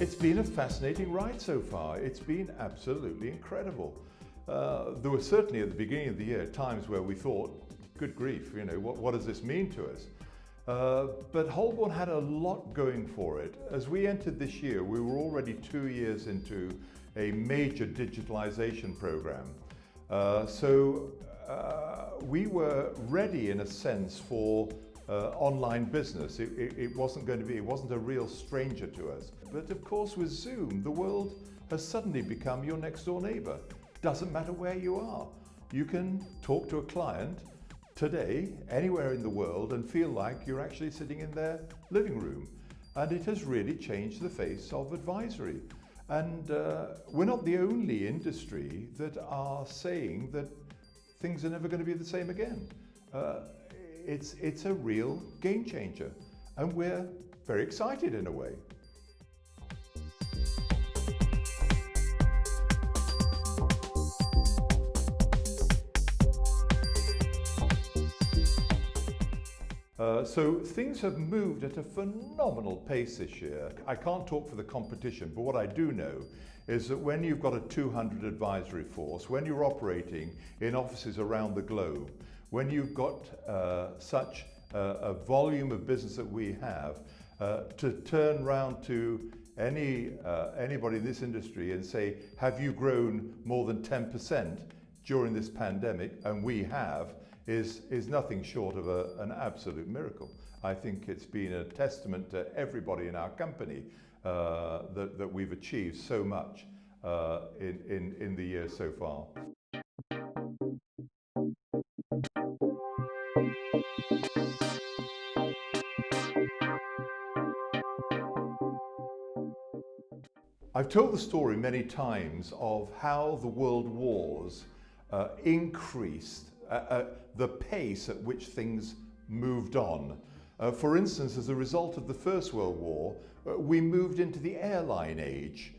It's been a fascinating ride so far. It's been absolutely incredible. There were certainly at the beginning of the year times where we thought, good grief, what does this mean to us? But Holborn had a lot going for it. As we entered this year, we were already 2 years into a major digitalization program. We were ready in a sense for online business. It wasn't a real stranger to us. But of course with Zoom, the world has suddenly become your next door neighbor. Doesn't matter where you are. You can talk to a client today, anywhere in the world, and feel like you're actually sitting in their living room. And it has really changed the face of advisory. And we're not the only industry that are saying that things are never going to be the same again. It's a real game changer, and we're very excited in a way. So things have moved at a phenomenal pace this year. I can't talk for the competition, but what I do know is that when you've got a 200 advisory force, when you're operating in offices around the globe, when you've got such a volume of business that we have, to turn round to anybody in this industry and say, have you grown more than 10% during this pandemic? And we have, is nothing short of an absolute miracle. I think it's been a testament to everybody in our company that we've achieved so much in the year so far. I've told the story many times of how the world wars increased the pace at which things moved on. For instance, as a result of the First World War, we moved into the airline age.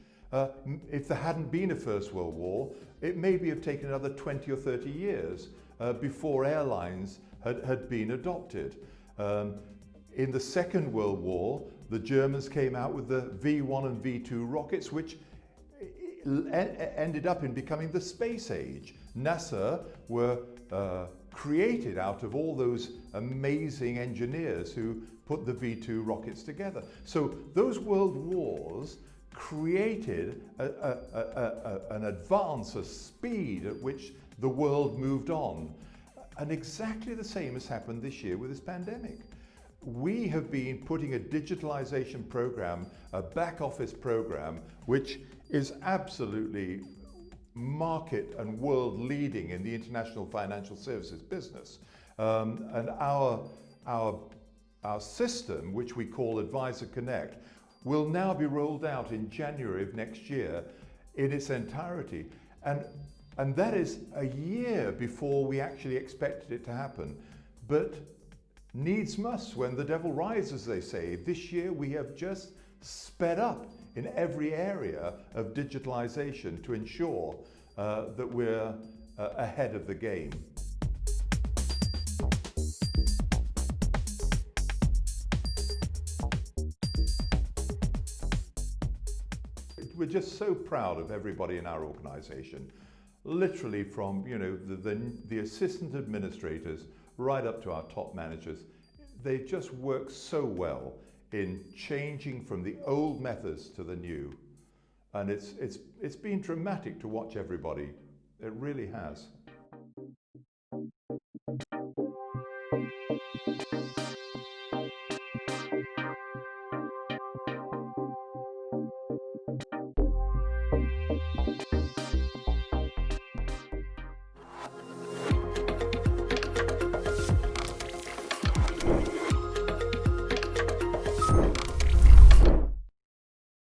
If there hadn't been a First World War, it maybe have taken another 20 or 30 years before airlines had been adopted. In the Second World War, the Germans came out with the V1 and V2 rockets, which ended up in becoming the space age. NASA were created out of all those amazing engineers who put the V2 rockets together. So those world wars created an advance, a speed at which the world moved on. And exactly the same has happened this year with this pandemic. We have been putting a digitalization program, a back office program, which is absolutely market and world leading in the international financial services business. And our system, which we call Advisor Connect, will now be rolled out in January of next year in its entirety. And that is a year before we actually expected it to happen. But needs must when the devil rises, they say. This year we have just sped up in every area of digitalization to ensure that we're ahead of the game. We're just so proud of everybody in our organization, literally from the assistant administrators right up to our top managers. They just work so well in changing from the old methods to the new. And it's been dramatic to watch everybody. It really has.